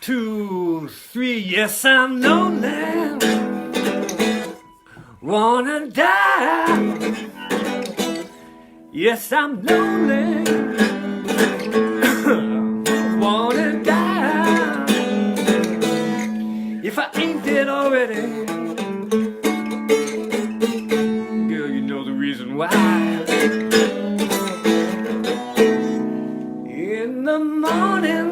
2, 3, yes, I'm lonely. Wanna die. Yes, I'm lonely. Wanna die. If I ain't dead already, girl, you know the reason why. In the morning,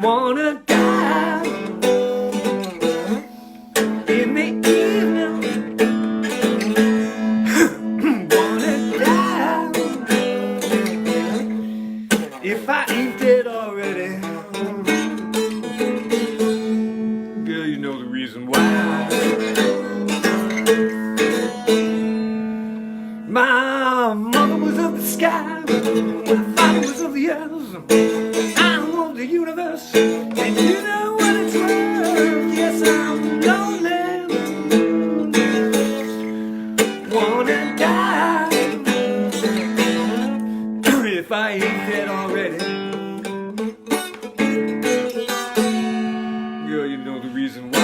wanna die. In the evening, wanna die. If I ain't dead already, girl, you know the reason why. My mother was of the sky, my father was of the earth. I'm of the universe, and you know what it's worth. Yes, I'm lonely, wanna die. If I ain't dead already, girl, you know the reason why.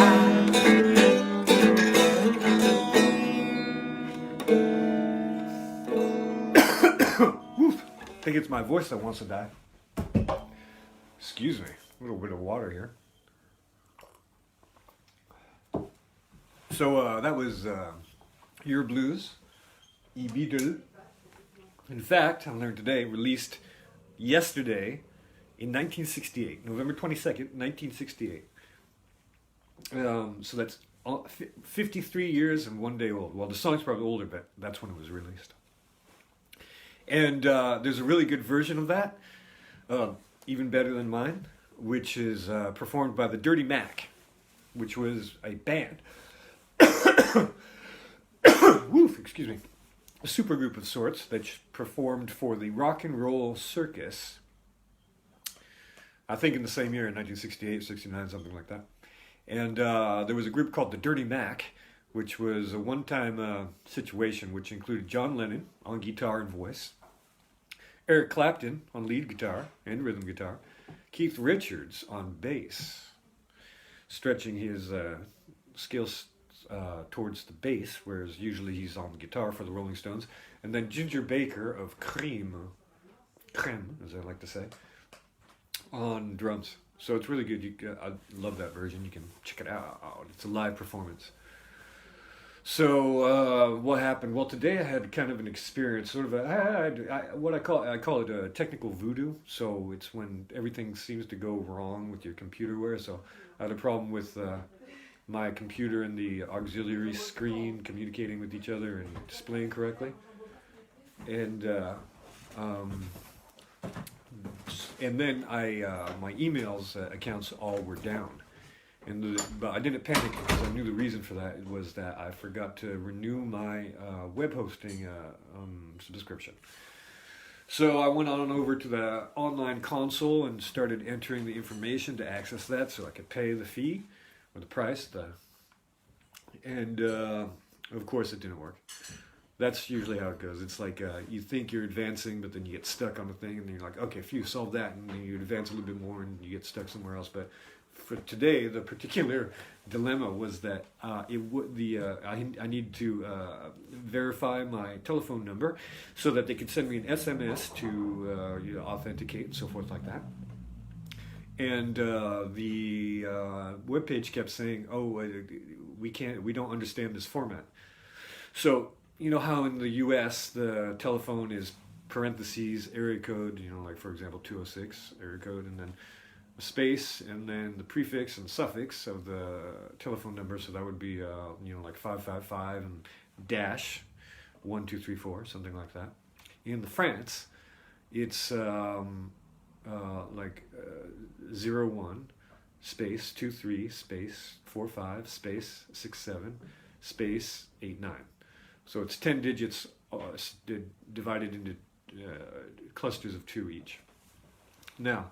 I think it's my voice that wants to die. Excuse me, a little bit of water here. So that was Yer Blues, Beatles. In fact, I learned today, released yesterday in 1968, November 22nd, 1968. So that's 53 years and 1 day old. Well, the song's probably older, but that's when it was released. And there's a really good version of that, even better than mine, which is performed by the Dirty Mac, which was a band. Woof, excuse me. A supergroup of sorts that performed for the Rock and Roll Circus, I think in the same year, in 1968, 69, something like that. And there was a group called the Dirty Mac, which was a one-time situation which included John Lennon on guitar and voice, Eric Clapton on lead guitar and rhythm guitar, Keith Richards on bass, stretching his skills towards the bass, whereas usually he's on the guitar for the Rolling Stones, and then Ginger Baker of Creme, as I like to say, on drums. So it's really good. I love that version. You can check it out. It's a live performance. So what happened? Well, today I had kind of an experience, sort of what I call it a technical voodoo. So it's when everything seems to go wrong with your computerware. So I had a problem with my computer and the auxiliary screen communicating with each other and displaying correctly, and then my emails accounts all were down. But I didn't panic because I knew the reason for that was that I forgot to renew my web hosting subscription. So I went on over to the online console and started entering the information to access that so I could pay the fee or the price. And of course it didn't work. That's usually how it goes. It's like you think you're advancing, but then you get stuck on the thing, and then you're like, okay, phew, solve that, and then you advance a little bit more, and you get stuck somewhere else. But for today, the particular dilemma was that I need to verify my telephone number so that they could send me an SMS to authenticate and so forth like that. And the webpage kept saying, "Oh, we don't understand this format." So you know how in the U.S. the telephone is parentheses area code, like for example 206 area code, and then a space, and then the prefix and suffix of the telephone number. So that would be like 555 and dash 1234, something like that. In the France, it's like 01 space 23 space 45 space 67 space 89. So it's 10 digits divided into clusters of 2 each. Now,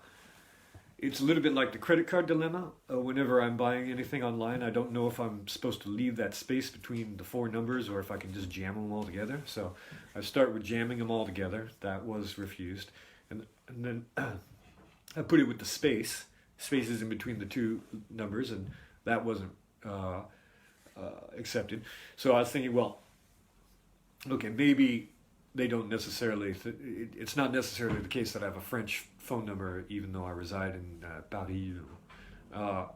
it's a little bit like the credit card dilemma. Whenever I'm buying anything online, I don't know if I'm supposed to leave that space between the 4 numbers or if I can just jam them all together. So I start with jamming them all together. That was refused. And then I put it with the spaces in between the two numbers, and that wasn't accepted. So I was thinking, well, okay, maybe they don't necessarily, it's not necessarily the case that I have a French phone number, even though I reside in Paris.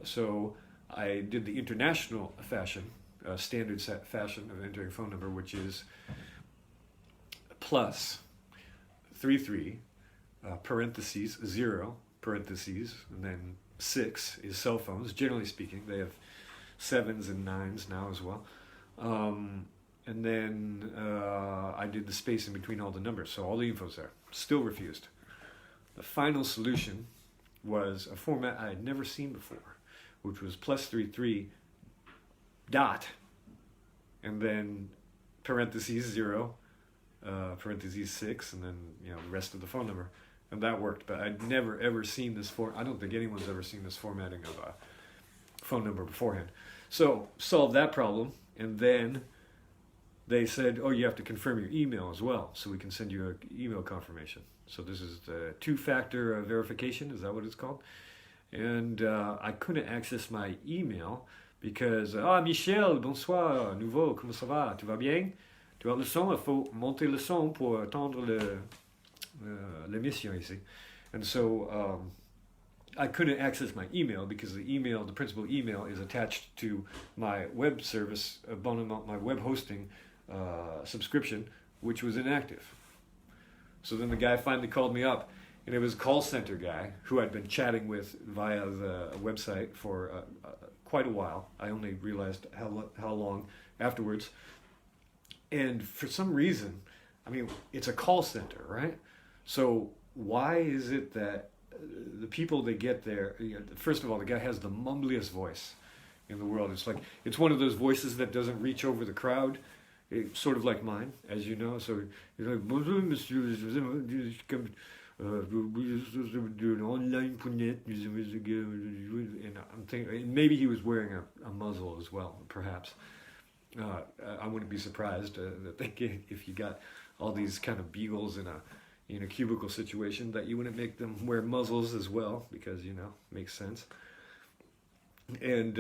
So I did the international fashion, standard fashion of entering a phone number, which is plus 33, parentheses, 0, parentheses, and then 6 is cell phones. Generally speaking, they have 7s and 9s now as well. And then I did the space in between all the numbers, so all the info's there. Still refused. The final solution was a format I had never seen before, which was plus 33 dot, and then parentheses 0, parentheses 6, and then the rest of the phone number. And that worked, but I'd never ever seen this I don't think anyone's ever seen this formatting of a phone number beforehand. So solved that problem, and then they said, oh, you have to confirm your email as well, so we can send you an email confirmation. So this is the two-factor verification, is that what it's called? And I couldn't access my email because, Michel, bonsoir, nouveau, comment ça va, tu vas bien? Tu as le son, il faut monter le son pour entendre l'émission ici. And so I couldn't access my email because the principal email is attached to my web service abonnement, my web hosting subscription, which was inactive. So then the guy finally called me up, and it was a call center guy who I'd been chatting with via the website for quite a while. I only realized how long afterwards. And for some reason, it's a call center, right? So why is it that the people that get there, first of all, the guy has the mumbliest voice in the world. It's one of those voices that doesn't reach over the crowd. It's sort of like mine, as you know. So he's like, bonjour, monsieur, do an online punnet. And I'm thinking maybe he was wearing a muzzle as well, perhaps. I wouldn't be surprised if you got all these kind of beagles in a cubicle situation that you wouldn't make them wear muzzles as well, because makes sense. And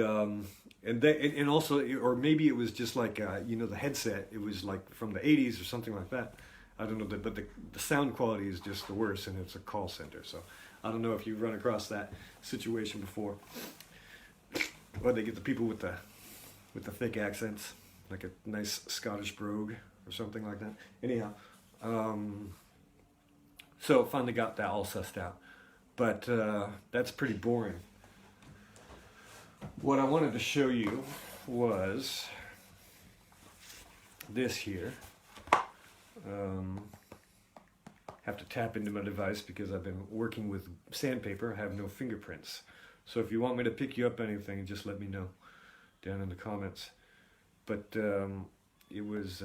also, or maybe it was just like the headset. It was like from the 80s or something like that. I don't know, but the sound quality is just the worst, and it's a call center. So I don't know if you've run across that situation before, or they get the people with the thick accents, like a nice Scottish brogue or something like that. Anyhow, so finally got that all sussed out, but that's pretty boring. What I wanted to show you was this here. Have to tap into my device because I've been working with sandpaper. I have no fingerprints. So if you want me to pick you up anything, just let me know down in the comments. But it was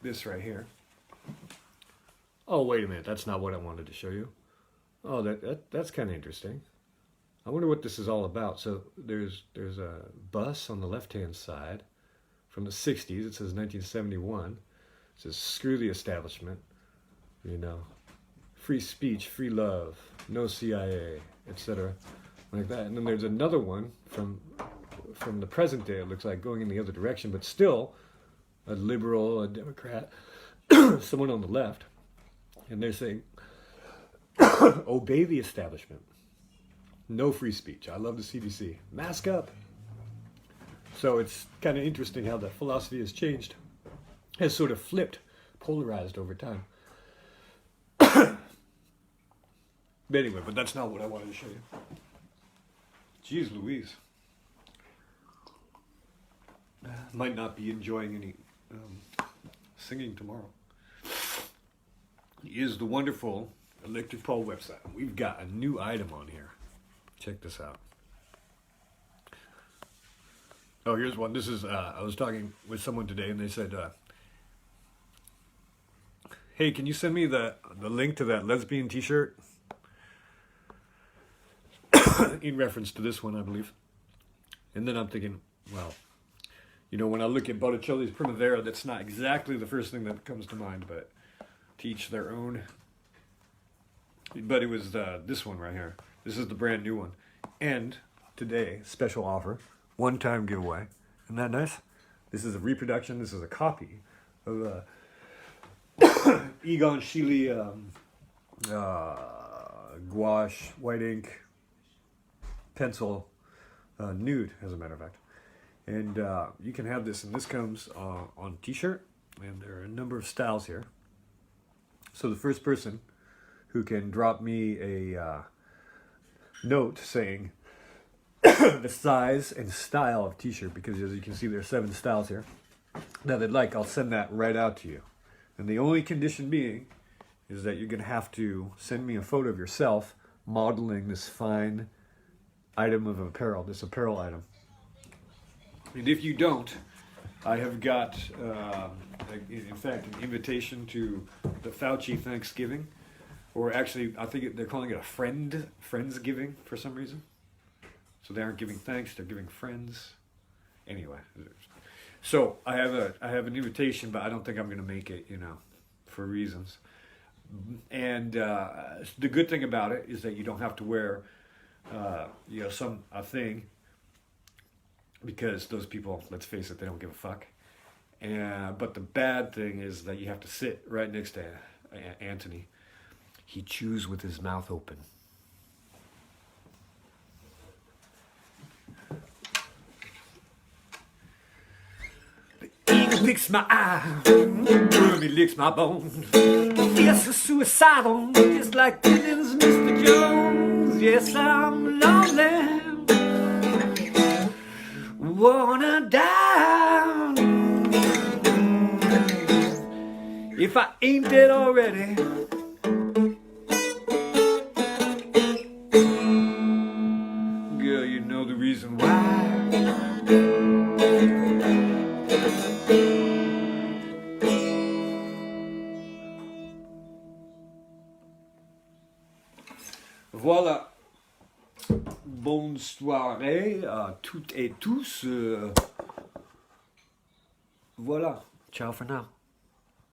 this right here. Oh, wait a minute. That's not what I wanted to show you. Oh, that's kind of interesting. I wonder what this is all about. So there's a bus on the left-hand side from the 60s. It says 1971. It says, screw the establishment, free speech, free love, no CIA, etc. Like that. And then there's another one from the present day, it looks like, going in the other direction, but still a liberal, a Democrat, someone on the left. And they're saying, obey the establishment. No free speech. I love the CDC. Mask up. So it's kind of interesting how the philosophy has changed, has sort of flipped, polarized over time. But anyway, that's not what I wanted to show you. Jeez Louise. Might not be enjoying any singing tomorrow. Is the wonderful Electric Paul website. We've got a new item on here. Check this out. Oh, here's one. This is, I was talking with someone today, and they said, hey, can you send me the link to that lesbian t-shirt? In reference to this one, I believe. And then I'm thinking, well, when I look at Botticelli's Primavera, that's not exactly the first thing that comes to mind, but to each their own. But it was this one right here. This is the brand new one. And today, special offer, one-time giveaway. Isn't that nice? This is a reproduction. This is a copy of Egon Schiele gouache, white ink, pencil, nude, as a matter of fact. And you can have this, and this comes on t-shirt, and there are a number of styles here. So the first person who can drop me a note saying the size and style of t-shirt, because as you can see there's 7 styles here, that they'd like, I'll send that right out to you. And the only condition being is that you're going to have to send me a photo of yourself modeling this fine item of apparel, this apparel item. And if you don't, I have got, in fact, an invitation to the Fauci Thanksgiving, or actually, I think they're calling it a Friendsgiving for some reason. So they aren't giving thanks; they're giving friends. Anyway, so I have an invitation, but I don't think I'm going to make it, for reasons. And the good thing about it is that you don't have to wear, a thing. Because those people, let's face it, they don't give a fuck. But the bad thing is that you have to sit right next to Anthony. He chews with his mouth open. The eagle picks my eye, wormy licks my bones. Feels so suicidal, just like Dylan's Mr. Jones. Yes, I'm lonely. Wanna die if I ain't dead already. Girl, you know the reason why. Voilà. Bonne soirée à toutes et tous. Voilà. Ciao for now.